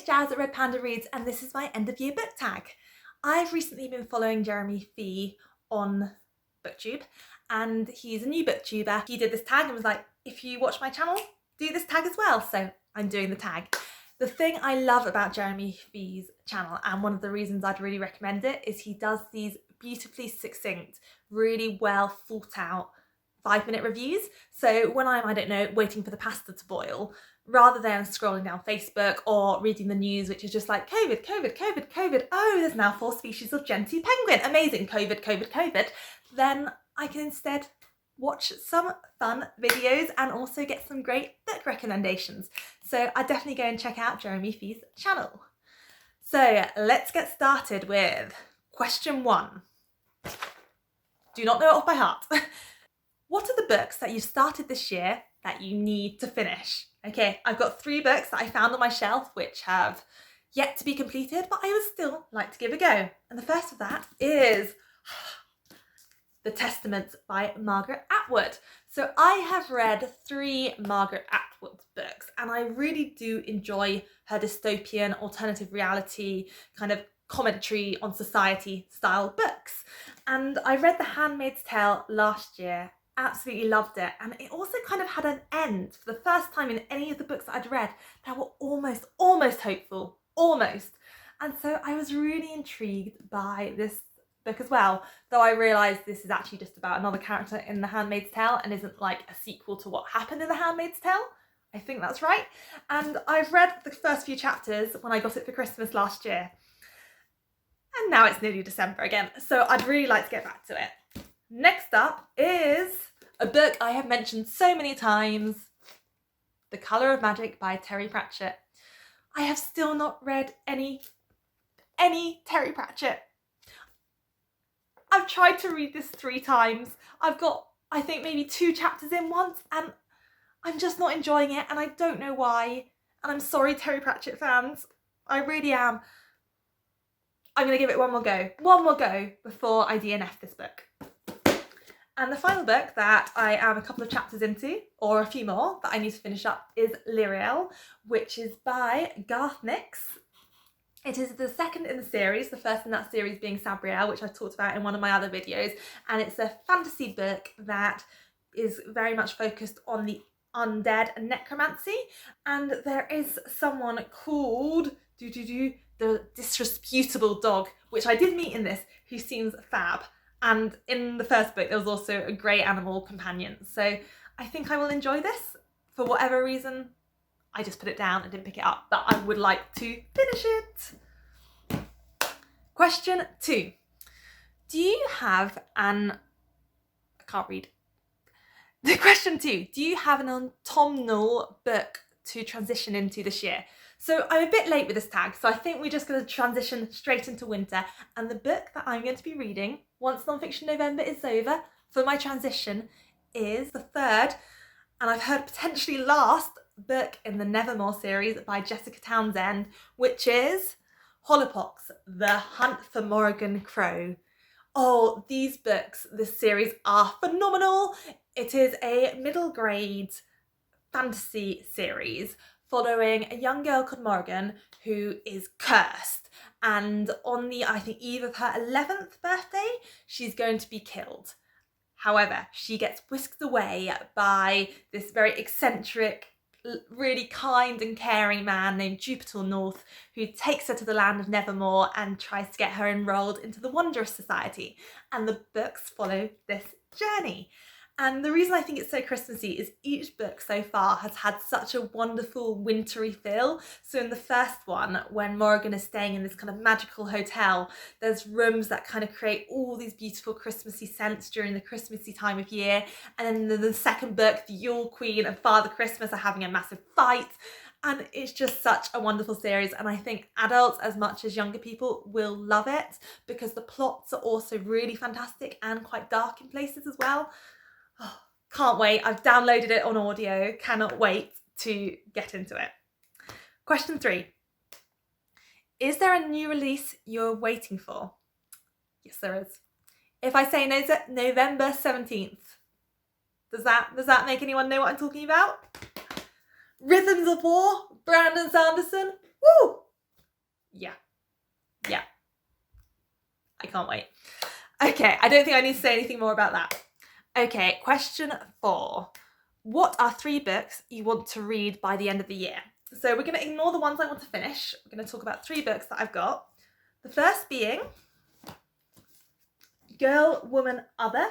it's Jazz at Red Panda Reads, and this is my end of year book tag. I've recently been following Jeremy Fee on BookTube, and he's a new booktuber. He did this tag and was like, if you watch my channel, do this tag as well. So I'm doing the tag. The thing I love about Jeremy Fee's channel, and one of the reasons I'd really recommend it, is he does these beautifully succinct, really well thought out 5-minute reviews. So when I'm, I don't know, waiting for the pasta to boil, rather than scrolling down Facebook or reading the news, which is just like COVID, COVID, COVID, COVID, oh, there's now 4 species of gentoo penguin, amazing, COVID, COVID, COVID, then I can instead watch some fun videos and also get some great book recommendations. So I definitely go and check out Jeremy Fee's channel. So let's get started with question 1. Do not know it off by heart. What are the books that you've started this year that you need to finish? Okay, I've got 3 books that I found on my shelf which have yet to be completed, but I would still like to give a go. And the first of that is The Testament by Margaret Atwood. So I have read 3 Margaret Atwood books, and I really do enjoy her dystopian, alternative reality, kind of commentary on society style books. And I read The Handmaid's Tale last year, absolutely loved it, and it also kind of had an end for the first time in any of the books that I'd read that were almost hopeful, almost. And so I was really intrigued by this book as well, though I realised this is actually just about another character in The Handmaid's Tale and isn't like a sequel to what happened in The Handmaid's Tale. I think that's right. And I've read the first few chapters when I got it for Christmas last year. And now it's nearly December again, so I'd really like to get back to it. Next up is a book I have mentioned so many times, The Colour of Magic by Terry Pratchett. I have still not read any Terry Pratchett. I've tried to read this 3 times. I've got, I think, maybe 2 chapters in once, and I'm just not enjoying it, and I don't know why. And I'm sorry, Terry Pratchett fans. I really am. I'm going to give it one more go before I DNF this book. And the final book that I am a couple of chapters into, or a few more, that I need to finish up is Lirael, which is by Garth Nix. It is the second in the series, the first in that series being Sabriel, which I've talked about in one of my other videos, and it's a fantasy book that is very much focused on the undead and necromancy, and there is someone called the Disreputable Dog, which I did meet in this, who seems fab, and in the first book there was also a grey animal companion, so I think I will enjoy this. For whatever reason, I just put it down and didn't pick it up, but I would like to finish it. Question 2. Do you have an... I can't read. The question 2. Do you have an autumnal book to transition into this year? So I'm a bit late with this tag, so I think we're just going to transition straight into winter. And the book that I'm going to be reading, once Nonfiction November is over, for my transition is the 3rd, and I've heard potentially last, book in the Nevermore series by Jessica Townsend, which is Hollowpox, The Hunt for Morrigan Crow. Oh, these books, this series are phenomenal. It is a middle grade fantasy series following a young girl called Morrigan who is cursed, and on the, I think, eve of her 11th birthday, she's going to be killed. However, she gets whisked away by this very eccentric, really kind and caring man named Jupiter North, who takes her to the land of Nevermore and tries to get her enrolled into the Wondrous Society. And the books follow this journey. And the reason I think it's so Christmassy is each book so far has had such a wonderful wintry feel. So in the first one, when Morrigan is staying in this kind of magical hotel, there's rooms that kind of create all these beautiful Christmassy scents during the Christmassy time of year. And then the second book, the Yule Queen and Father Christmas are having a massive fight. And it's just such a wonderful series, and I think adults as much as younger people will love it because the plots are also really fantastic and quite dark in places as well. Oh, can't wait. I've downloaded it on audio. Cannot wait to get into it. Question 3. Is there a new release you're waiting for? Yes, there is. If I say November 17th, does that make anyone know what I'm talking about? Rhythms of War, Brandon Sanderson. Woo! I can't wait. Okay, I don't think I need to say anything more about that. Okay, question 4. What are 3 books you want to read by the end of the year? So we're going to ignore the ones I want to finish. We're going to talk about 3 books that I've got. The first being Girl, Woman, Other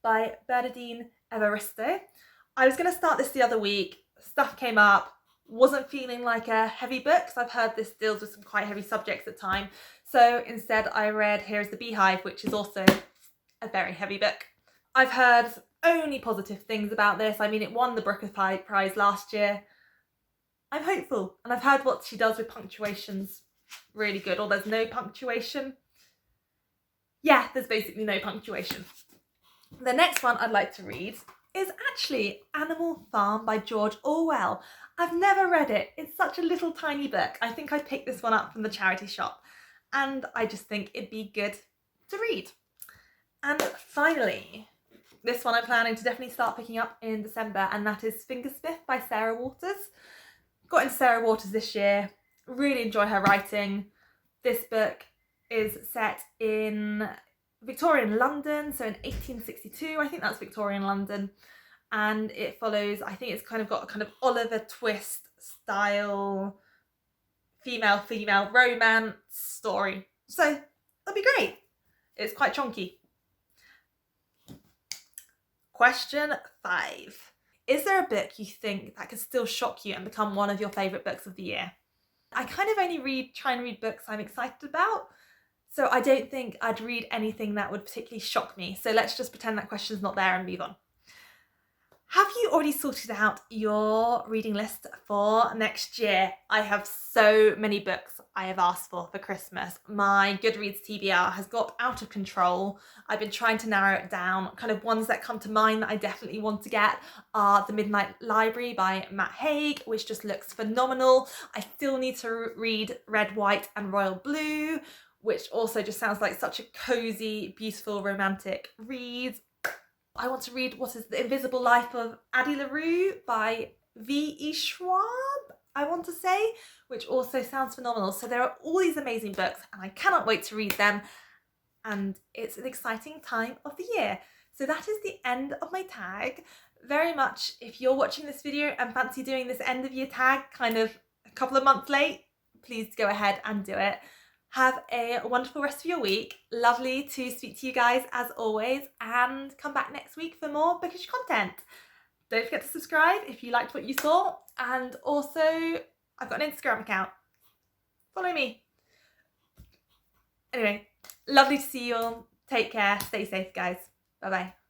by Bernardine Evaristo. I was going to start this the other week. Stuff came up. Wasn't feeling like a heavy book because I've heard this deals with some quite heavy subjects at times. So instead I read Here's the Beehive, which is also a very heavy book. I've heard only positive things about this. I mean, it won the Booker Prize last year. I'm hopeful, and I've heard what she does with punctuation's really good, or there's no punctuation. Yeah, there's basically no punctuation. The next one I'd like to read is actually Animal Farm by George Orwell. I've never read it. It's such a little tiny book. I think I picked this one up from the charity shop, and I just think it'd be good to read. And finally, this one I'm planning to definitely start picking up in December, and that is Fingersmith by Sarah Waters. Got into Sarah Waters this year. Really enjoy her writing. This book is set in Victorian London, so in 1862. I think that's Victorian London. And it follows, I think it's kind of got a kind of Oliver Twist style female romance story. So that'll be great. It's quite chunky. Question 5. Is there a book you think that could still shock you and become one of your favourite books of the year? I kind of only try and read books I'm excited about, so I don't think I'd read anything that would particularly shock me. So let's just pretend that question's not there and move on. Have you already sorted out your reading list for next year? I have so many books I have asked for Christmas. My Goodreads TBR has got out of control. I've been trying to narrow it down. Kind of ones that come to mind that I definitely want to get are The Midnight Library by Matt Haig, which just looks phenomenal. I still need to read Red, White and Royal Blue, which also just sounds like such a cozy, beautiful, romantic read. I want to read What is the Invisible Life of Addie LaRue by V.E. Schwab, I want to say, which also sounds phenomenal. So there are all these amazing books and I cannot wait to read them, and it's an exciting time of the year. So that is the end of my tag. Very much, if you're watching this video and fancy doing this end of year tag kind of a couple of months late, please go ahead and do it. Have a wonderful rest of your week. Lovely to speak to you guys as always, and come back next week for more bookish content. Don't forget to subscribe if you liked what you saw, and also I've got an Instagram account. Follow me. Anyway, lovely to see you all. Take care. Stay safe, guys. Bye bye.